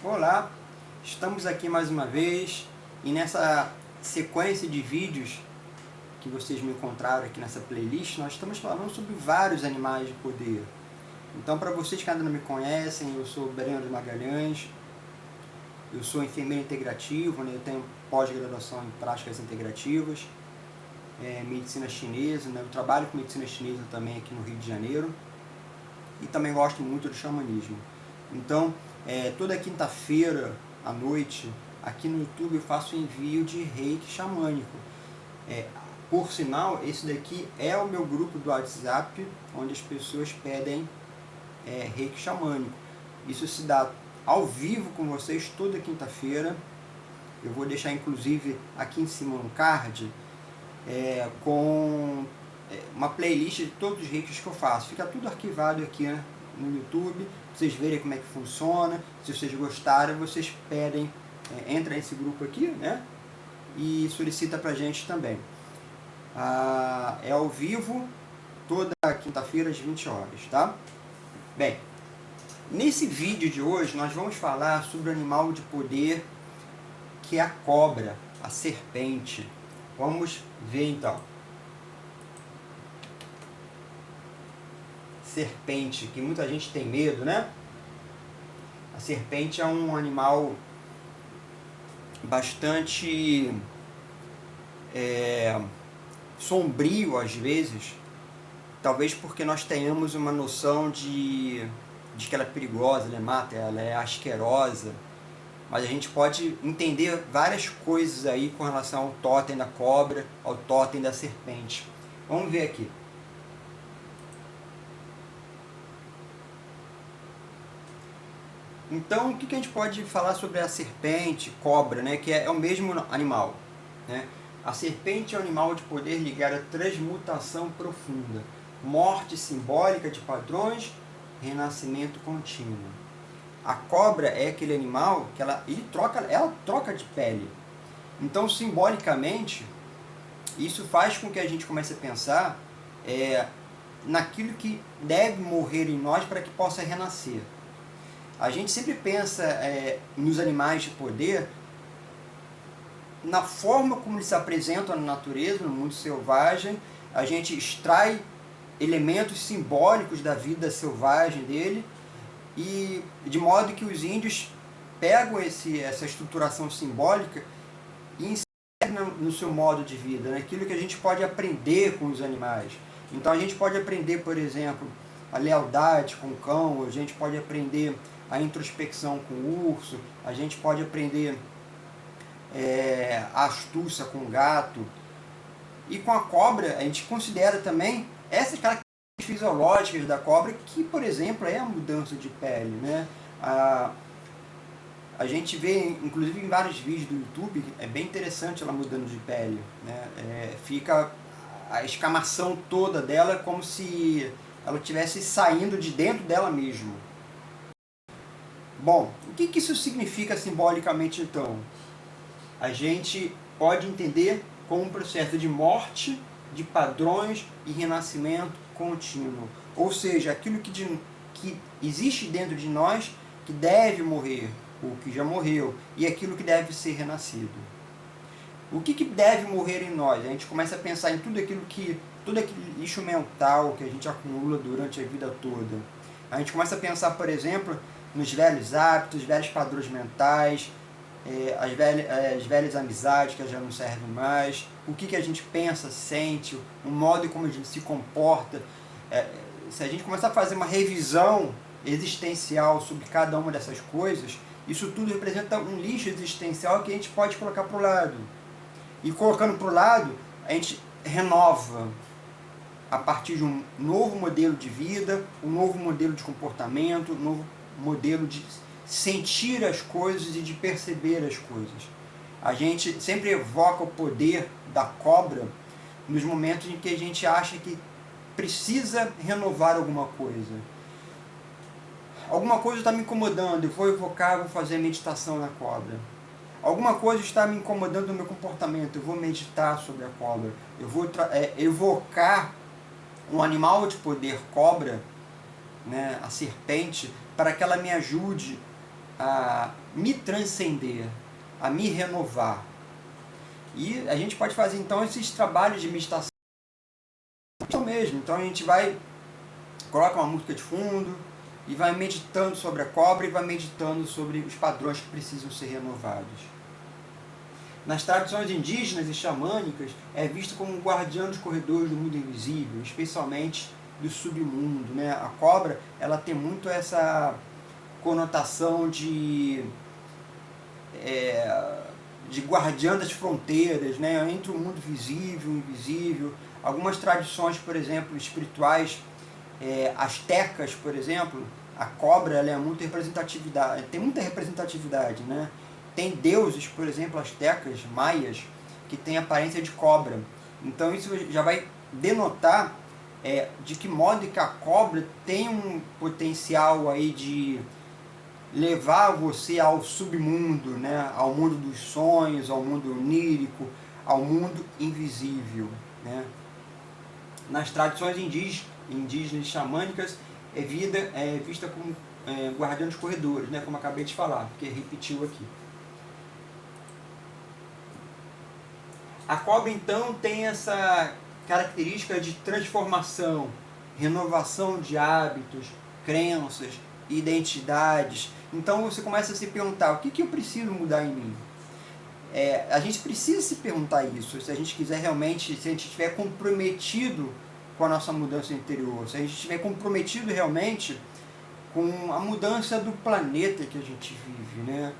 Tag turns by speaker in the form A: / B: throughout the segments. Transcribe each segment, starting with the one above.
A: Olá, estamos aqui mais uma vez e nessa sequência de vídeos que vocês me encontraram aqui nessa playlist, nós estamos falando sobre vários animais de poder. Então, para vocês que ainda não me conhecem, eu sou Breno de Magalhães, eu sou enfermeiro integrativo, né? Eu tenho pós-graduação em práticas integrativas, medicina chinesa, né? Eu trabalho com medicina chinesa também aqui no Rio de Janeiro e também gosto muito do xamanismo. Então, toda quinta-feira à noite, aqui no YouTube eu faço envio de reiki xamânico. Por sinal, esse daqui é o meu grupo do WhatsApp, onde as pessoas pedem reiki xamânico. Isso se dá ao vivo com vocês toda quinta-feira. Eu vou deixar inclusive aqui em cima um card com uma playlist de todos os reikis que eu faço. Fica tudo arquivado aqui, né, no YouTube, pra vocês verem como é que funciona. Se vocês gostarem, vocês pedem, entra nesse grupo aqui, né, e solicita pra gente também. É ao vivo, toda quinta-feira às 20 horas, tá? Bem, nesse vídeo de hoje nós vamos falar sobre o animal de poder que é a cobra, a serpente. Vamos ver então. Serpente, que muita gente tem medo, né? A serpente é um animal bastante sombrio às vezes, talvez porque nós tenhamos uma noção de que ela é perigosa, ela é mata, ela é asquerosa, mas a gente pode entender várias coisas aí com relação ao totem da cobra, ao totem da serpente. Vamos ver aqui. Então, o que a gente pode falar sobre a serpente, cobra, né, que é o mesmo animal, né? A serpente é um animal de poder ligado à transmutação profunda, morte simbólica de padrões, renascimento contínuo. A cobra é aquele animal que ela troca de pele. Então, simbolicamente, isso faz com que a gente comece a pensar naquilo que deve morrer em nós para que possa renascer. A gente sempre pensa nos animais de poder, na forma como eles se apresentam na natureza, no mundo selvagem. A gente extrai elementos simbólicos da vida selvagem dele, e de modo que os índios pegam essa estruturação simbólica e inserem no seu modo de vida, naquilo que a gente pode aprender com os animais. Então a gente pode aprender, por exemplo, a lealdade com o cão, a gente pode aprender a introspecção com o urso, a gente pode aprender a astúcia com o gato. E com a cobra, a gente considera também essas características fisiológicas da cobra, que, por exemplo, é a mudança de pele, né? A gente vê, inclusive em vários vídeos do YouTube, é bem interessante ela mudando de pele, né? Fica a escamação toda dela como se ela estivesse saindo de dentro dela mesmo. Bom, o que isso significa simbolicamente então? A gente pode entender como um processo de morte, de padrões e renascimento contínuo. Ou seja, aquilo que existe dentro de nós que deve morrer, ou que já morreu, e aquilo que deve ser renascido. O que deve morrer em nós? A gente começa a pensar em todo aquele lixo mental que a gente acumula durante a vida toda. A gente começa a pensar, por exemplo, nos velhos hábitos, velhos padrões mentais, as velhas amizades que já não servem mais, o que a gente pensa, sente, o modo como a gente se comporta. Se a gente começar a fazer uma revisão existencial sobre cada uma dessas coisas, isso tudo representa um lixo existencial que a gente pode colocar para o lado. E colocando para o lado, a gente renova a partir de um novo modelo de vida, um novo modelo de comportamento, um novo modelo de sentir as coisas e de perceber as coisas. A gente sempre evoca o poder da cobra nos momentos em que a gente acha que precisa renovar alguma coisa. Alguma coisa está me incomodando, eu vou evocar, vou fazer meditação na cobra. Alguma coisa está me incomodando no meu comportamento, eu vou meditar sobre a cobra. Eu vou evocar um animal de poder cobra, né, a serpente, para que ela me ajude a me transcender, a me renovar. E a gente pode fazer então esses trabalhos de meditação mesmo. Então a gente coloca uma música de fundo e vai meditando sobre a cobra e vai meditando sobre os padrões que precisam ser renovados. Nas tradições indígenas e xamânicas, é visto como um guardião dos corredores do mundo invisível, especialmente do submundo, né? A cobra, ela tem muito essa conotação de guardiã das fronteiras, né? Entre o mundo visível e invisível. Algumas tradições, por exemplo, espirituais, astecas, por exemplo, a cobra, ela é muito representatividade, tem muita representatividade, né? Tem deuses, por exemplo, astecas, maias, que têm aparência de cobra. Então isso já vai denotar de que modo que a cobra tem um potencial aí de levar você ao submundo, né? Ao mundo dos sonhos, ao mundo onírico, ao mundo invisível, né? Nas tradições indígenas e xamânicas, é vista como guardiã dos corredores, né? Como acabei de falar, porque repetiu aqui. A cobra, então, tem essa característica de transformação, renovação de hábitos, crenças, identidades. Então você começa a se perguntar, o que eu preciso mudar em mim? A gente precisa se perguntar isso, se a gente quiser realmente, se a gente estiver comprometido com a nossa mudança interior, se a gente estiver comprometido realmente com a mudança do planeta que a gente vive, né?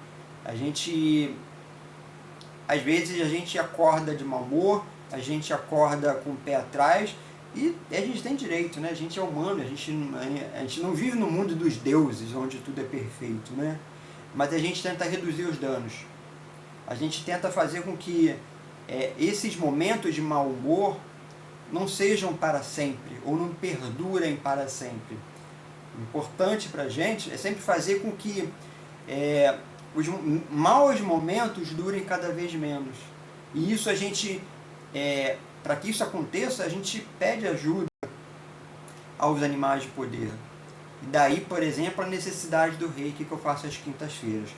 A: Às vezes a gente acorda de mau humor, a gente acorda com o pé atrás, e a gente tem direito, né? A gente é humano, a gente não vive no mundo dos deuses, onde tudo é perfeito, né? Mas a gente tenta reduzir os danos. A gente tenta fazer com que esses momentos de mau humor não sejam para sempre, ou não perdurem para sempre. O importante para a gente é sempre fazer com que os maus momentos durem cada vez menos. E isso para que isso aconteça, a gente pede ajuda aos animais de poder. E daí, por exemplo, a necessidade do reiki que eu faço às quintas-feiras,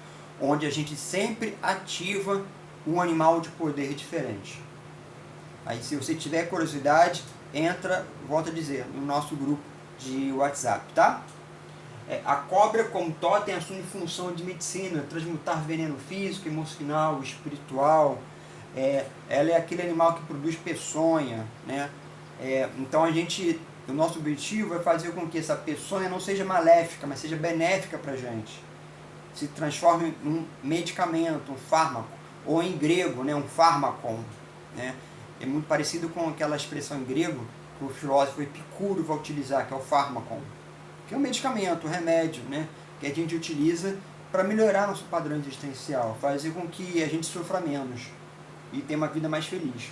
A: onde a gente sempre ativa um animal de poder diferente. Aí, se você tiver curiosidade, entra, volto a dizer, no nosso grupo de WhatsApp, tá? A cobra, como totem, assume função de medicina, transmutar veneno físico, emocional, espiritual. Ela é aquele animal que produz peçonha, né? Então o nosso objetivo é fazer com que essa peçonha não seja maléfica, mas seja benéfica para a gente. Se transforme em um medicamento, um fármaco, ou em grego, né, um fármacon, né? É muito parecido com aquela expressão em grego que o filósofo Epicuro vai utilizar, que é o fármacon, que é um medicamento, um remédio, né, que a gente utiliza para melhorar nosso padrão existencial, fazer com que a gente sofra menos e tenha uma vida mais feliz.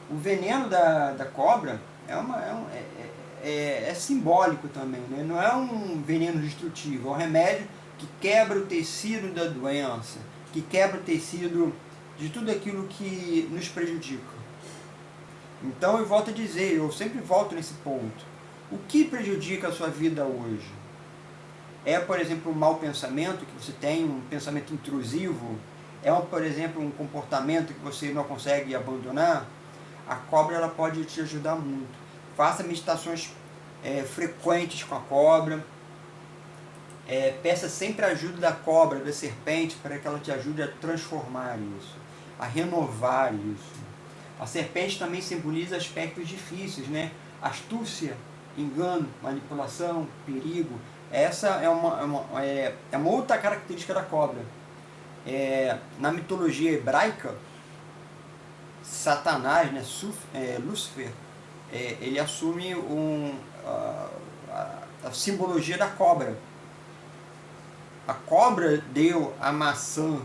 A: O veneno da cobra é simbólico também, né? Não é um veneno destrutivo, é um remédio que quebra o tecido da doença, que quebra o tecido de tudo aquilo que nos prejudica. Então eu volto a dizer, eu sempre volto nesse ponto. O que prejudica a sua vida hoje? Por exemplo, um mau pensamento, que você tem um pensamento intrusivo? Por exemplo, um comportamento que você não consegue abandonar? A cobra ela pode te ajudar muito. Faça meditações frequentes com a cobra. Peça sempre a ajuda da cobra, da serpente, para que ela te ajude a transformar isso, a renovar isso. A serpente também simboliza aspectos difíceis, né? Astúcia, engano, manipulação, perigo. Essa é uma outra característica da cobra. Na mitologia hebraica, Satanás, né, Lúcifer, ele assume a simbologia da cobra. A cobra deu a maçã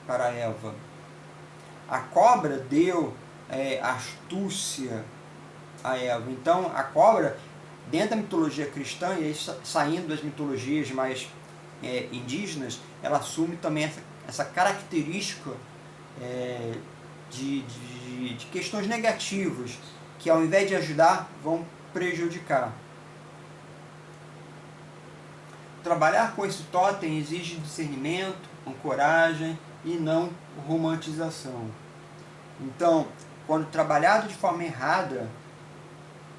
A: para Eva. A cobra deu astúcia a Eva. Então, a cobra, dentro da mitologia cristã, e aí, saindo das mitologias mais indígenas, ela assume também essa característica de questões negativas, que ao invés de ajudar, vão prejudicar. trabalhar com esse totem exige discernimento, ancoragem e não romantização. Então, quando trabalhado de forma errada,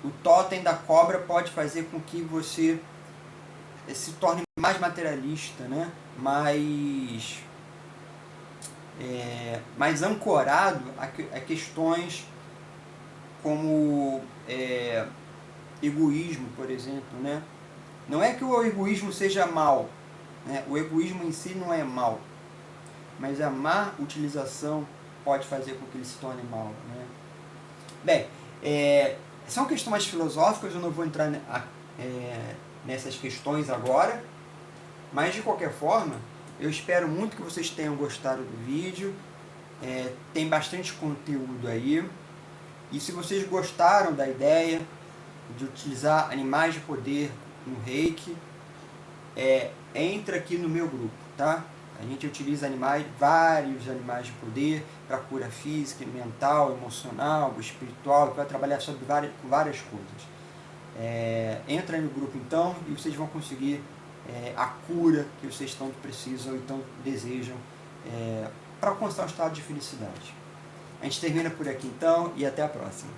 A: o totem da cobra pode fazer com que você se torne mais materialista, né? mais ancorado a questões como egoísmo, por exemplo, né? Não é que o egoísmo seja mal, né? O egoísmo em si não é mal, mas a má utilização pode fazer com que ele se torne mal, né? Bem, são questões filosóficas, eu não vou entrar nessas questões agora, mas de qualquer forma, eu espero muito que vocês tenham gostado do vídeo. Tem bastante conteúdo aí. E se vocês gostaram da ideia de utilizar animais de poder no Reiki, entra aqui no meu grupo, tá? A gente utiliza vários animais de poder para cura física, mental, emocional, espiritual, para trabalhar sobre várias coisas. Entra aí no grupo então e vocês vão conseguir a cura que vocês tanto precisam e tanto desejam para alcançar um estado de felicidade. A gente termina por aqui então e até a próxima.